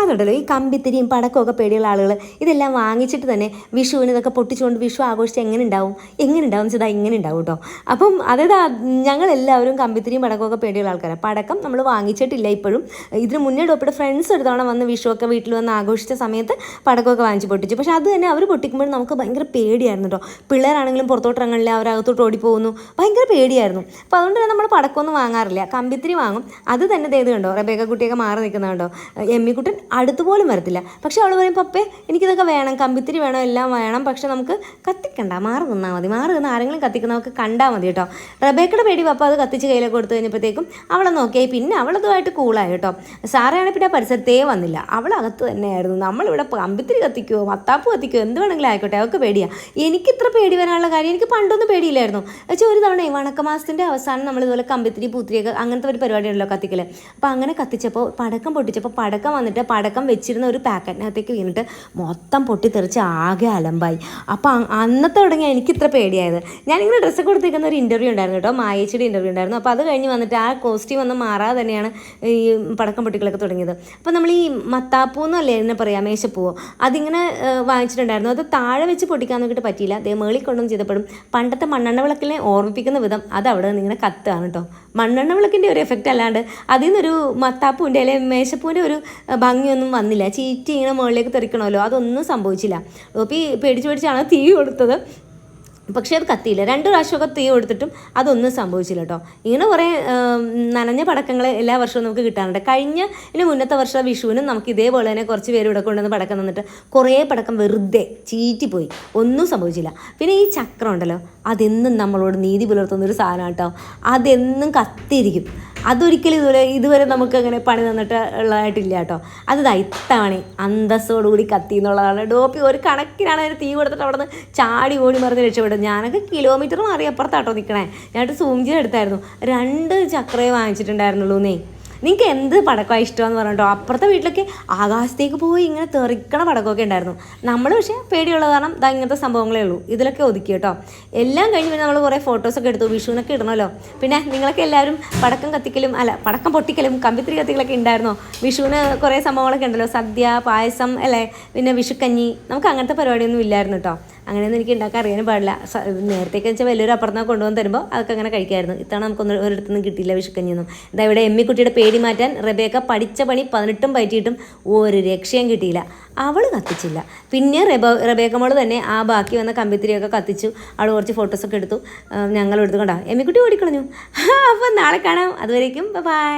അതുണ്ടല്ലോ ഈ കമ്പിത്തിരിയും പടക്കമൊക്കെ പേടിയുള്ള ആളുകൾ ഇതെല്ലാം വാങ്ങിച്ചിട്ട് തന്നെ വിഷുവിന് ഇതൊക്കെ പൊട്ടിച്ചുകൊണ്ട് വിഷു ആഘോഷിച്ച് എങ്ങനെ ഉണ്ടാവും എന്ന് വെച്ചാൽ ഇങ്ങനെ ഉണ്ടാവും കേട്ടോ. അപ്പം അതായത് ഞങ്ങളെല്ലാവരും കമ്പിത്തിരിയും പടക്കമൊക്കെ പേടിയുള്ള ആൾക്കാരാണ്. പടക്കം നമ്മൾ വാങ്ങിച്ചിട്ടില്ല ഇപ്പോഴും. ഇതിന് മുന്നേ ഡോപ്പിയുടെ ഫ്രണ്ട്സ് ഒരു തവണ വന്ന് വിഷുവൊക്കെ വീട്ടിൽ വന്ന് ആഘോഷിച്ച സമയത്ത് പടക്കമൊക്കെ വാങ്ങിച്ച് പൊട്ടിച്ചു. പക്ഷേ അത് തന്നെ അവർ പൊട്ടിക്കുമ്പോൾ നമുക്ക് ഭയങ്കര പേടിയായിരുന്നു കേട്ടോ. പിള്ളേരാണെങ്കിലും പുറത്തോട്ട് ഇറങ്ങണില്ല, അവരകത്തോട്ട് ഓടിപ്പോകുന്നു, ഭയങ്കര പേടിയായിരുന്നു. അപ്പോൾ അതുകൊണ്ട് തന്നെ നമ്മൾ പടക്കമൊന്നും വാങ്ങാറില്ല, കമ്പിത്തിരി വാങ്ങും. അത് തന്നെ ചെയ്ത് കണ്ടോ, റബേക്ക കുട്ടിയൊക്കെ മാറി നിൽക്കുന്നുണ്ടോ. എമ്മിക്കുട്ടൻ അടുത്തുപോലും വരത്തില്ല. പക്ഷേ അവൾ പറയും, പപ്പേ എനിക്കിതൊക്കെ വേണം, കമ്പിത്തിരി വേണം, എല്ലാം വേണം, പക്ഷെ നമുക്ക് കത്തിക്കണ്ട, മാറി നിന്നാൽ മതി, മാറി നിന്ന് ആരെങ്കിലും കത്തിക്കുന്നവർക്ക് കണ്ടാൽ മതി കേട്ടോ. റബേക്കയുടെ പേടി പപ്പ അത് കത്തിച്ച് കയ്യിലൊക്കെ കൊടുത്തു കഴിഞ്ഞപ്പോഴത്തേക്കും അവളെ നോക്കിയായി. പിന്നെ അവളതുമായിട്ട് കൂളായി കേട്ടോ. സാറയാണെങ്കിൽ പിന്നെ പരിസരത്തേ വന്നില്ല, അവളകത്ത് തന്നെയായിരുന്നു. നമ്മളിവിടെ കമ്പിത്തിരി കത്തിക്കുമോ മത്താപ്പ് കത്തിക്കുമോ എന്ത് വേണമെങ്കിലും ആയിക്കോട്ടെ, അവൾക്ക് പേടിയാണ്. എനിക്കിത്ര പേടി വരാനുള്ള കാര്യം, എനിക്ക് പണ്ടൊന്നും പേടിയില്ലായിരുന്നു. വെച്ചാൽ ഒരു തവണ വണക്കമാസത്തിൻ്റെ അവസാനം നമ്മളിതുപോലെ കമ്പിത്തിരി പൂത്തിരിയൊക്കെ അങ്ങനത്തെ ഒരു പരിപാടിയുണ്ടല്ലോ കത്തിക്കൽ. അപ്പോൾ അങ്ങനെ കത്തിച്ചപ്പോൾ പടക്കം പൊട്ടിച്ചപ്പോൾ പടക്കം വന്നിട്ട് പടക്കം വെച്ചിരുന്ന ഒരു പാക്കറ്റിനകത്തേക്ക് വീണിട്ട് മൊത്തം പൊട്ടിത്തെറിച്ച് ആകെ അലമ്പായി. അപ്പോൾ അന്നത്തെ തുടങ്ങി എനിക്കിത്ര പേടിയായത്. ഞാനിങ്ങനെ ഡ്രസ്സൊക്കെ കൊടുത്തേക്കുന്ന ഒരു ഇൻ്റർവ്യൂ ഉണ്ടായിരുന്നു കേട്ടോ, മായേച്ചിയുടെ ഇൻ്റർവ്യൂ ഉണ്ടായിരുന്നു. അപ്പോൾ അത് കഴിഞ്ഞ് വന്നിട്ട് ആ കോസ്റ്റ്യൂം ഒന്നും മാറാതെ തന്നെയാണ് ഈ പടക്കം പൊട്ടിക്കലൊക്കെ തുടങ്ങിയത്. അപ്പോൾ നമ്മൾ ഈ മത്താപ്പൂ എന്നല്ലേ എന്നെ പറയാം, മേശപ്പൂവോ, അതിങ്ങനെ വാങ്ങിച്ചിട്ടുണ്ടായിരുന്നു. അത് താഴെ വെച്ച് പൊട്ടിക്കാൻ നോക്കിയിട്ട് പറ്റിയില്ല. അതേ മേളിൽ കൊണ്ടൊന്നും ചെയ്തപ്പോഴും പണ്ടത്തെ മണ്ണെണ്ണ വിളക്കിനെ ഓർമ്മിപ്പിക്കുന്ന വിധം അത് അവിടെ നിന്ന് ഇങ്ങനെ കത്തുകയാണ് കേട്ടോ. മണ്ണെണ്ണ വിളക്കിൻ്റെ ഒരു എഫക്റ്റ് അല്ലാണ്ട് അതിൽ നിന്നൊരു മത്താപ്പൂവിൻ്റെ അല്ലെങ്കിൽ മേശപ്പൂവിൻ്റെ ഒരു ഭംഗിയൊന്നും വന്നില്ല. ചീറ്റി ഇങ്ങനെ മുകളിലേക്ക് തെറിക്കണമല്ലോ, അതൊന്നും സംഭവിച്ചില്ല. അപ്പോൾ ഈ പേടിച്ചാണ് തീ കൊടുത്തത്. പക്ഷേ അത് കത്തിയില്ല. 2 പ്രാവശ്യമൊക്കെ തീ കൊടുത്തിട്ടും അതൊന്നും സംഭവിച്ചില്ല കേട്ടോ. ഇങ്ങനെ കുറേ നനഞ്ഞ പടക്കങ്ങൾ എല്ലാ വർഷവും നമുക്ക് കിട്ടാറുണ്ട്. ഇതിന് മുന്നത്തെ വർഷം വിഷുവിനും നമുക്ക് ഇതേപോലെ തന്നെ കുറച്ച് പേര് ഇവിടെ കൊണ്ടുവന്ന് പടക്കം തന്നിട്ട് കുറേ പടക്കം വെറുതെ ചീറ്റിപ്പോയി, ഒന്നും സംഭവിച്ചില്ല. പിന്നെ ഈ ചക്രം ഉണ്ടല്ലോ, അതെന്നും നമ്മളോട് നീതി പുലർത്തുന്നൊരു സാധനം കേട്ടോ. അതെന്നും കത്തിയിരിക്കും. അതൊരിക്കലും ഇതുവരെ നമുക്ക് അങ്ങനെ പണി തന്നിട്ട് ഉള്ളതായിട്ടില്ല കേട്ടോ. അത് ഇത്തവണ അന്തസ്സോടുകൂടി കത്തി എന്നുള്ളതാണ്. ഡോപ്പി ഒരു കണക്കിനാണ് അതിന് തീ കൊടുത്തിട്ട് അവിടെ നിന്ന് ചാടി ഓടി മറിഞ്ഞ് രക്ഷപ്പെടും. ഞാനൊക്കെ കിലോമീറ്റർ മാറി അപ്പുറത്താട്ടോ നിൽക്കണേ. ഞാനിട്ട് സൂം ചെയ്തെടുത്തായിരുന്നു. 2 ചക്രയെ വാങ്ങിച്ചിട്ടുണ്ടായിരുന്നുള്ളൂന്നേ. നിങ്ങൾക്ക് എന്ത് പടക്കമാണ് ഇഷ്ടമെന്ന് പറഞ്ഞിട്ടോ. അപ്പുറത്തെ വീട്ടിലൊക്കെ ആകാശത്തേക്ക് പോയി ഇങ്ങനെ തെറിക്കണ പടക്കമൊക്കെ ഉണ്ടായിരുന്നു. നമ്മൾ പക്ഷേ പേടിയുള്ള കാരണം ഇങ്ങനത്തെ സംഭവങ്ങളേ ഉള്ളൂ. ഇതിലൊക്കെ ഒതുക്കി കേട്ടോ. എല്ലാം കഴിഞ്ഞ് പിന്നെ നമ്മൾ കുറേ ഫോട്ടോസൊക്കെ എടുത്തു. വിഷുവിനൊക്കെ ഇടണമല്ലോ. പിന്നെ നിങ്ങളൊക്കെ എല്ലാവരും പടക്കം പൊട്ടിക്കലും കമ്പിത്തിരി കത്തികളൊക്കെ ഉണ്ടായിരുന്നോ? വിഷുവിന് കുറേ സംഭവങ്ങളൊക്കെ ഉണ്ടല്ലോ, സദ്യ, പായസം അല്ലേ, പിന്നെ വിഷുക്കഞ്ഞി. നമുക്ക് അങ്ങനത്തെ പരിപാടിയൊന്നും ഇല്ലായിരുന്നു കേട്ടോ. അങ്ങനെയൊന്നും എനിക്ക് ഉണ്ടാക്കാൻ അറിയാനും പാടില്ല. നേരത്തേക്ക് വെച്ചാൽ വലിയൊരു അപ്പുറത്തൊക്കെ കൊണ്ടുവന്ന് തരുമ്പോൾ അതൊക്കെ അങ്ങനെ കഴിക്കായിരുന്നു. ഇത്തവണ നമുക്കൊന്നും ഒരിടത്തുനിന്നും കിട്ടിയില്ല വിഷുക്കഞ്ഞിയൊന്നും. ഇവിടെ എമ്മിക്കുട്ടിയുടെ പേടി മാറ്റാൻ റബേക്ക പഠിച്ച പണി 18 പറ്റിയിട്ടും ഒരു രക്ഷയും കിട്ടിയില്ല. അവൾ കത്തിച്ചില്ല. പിന്നെ റബേക്ക മോള് തന്നെ ആ ബാക്കി വന്ന കമ്പിത്തിരിയൊക്കെ കത്തിച്ചു. അവൾ കുറച്ച് ഫോട്ടോസൊക്കെ എടുത്തു. ഞങ്ങൾ എടുത്തുകൊണ്ടാണ് എമ്മിക്കുട്ടി ഓടിക്കളഞ്ഞു. അപ്പോൾ നാളെ കാണാം. അതുവരേക്കും ബൈ.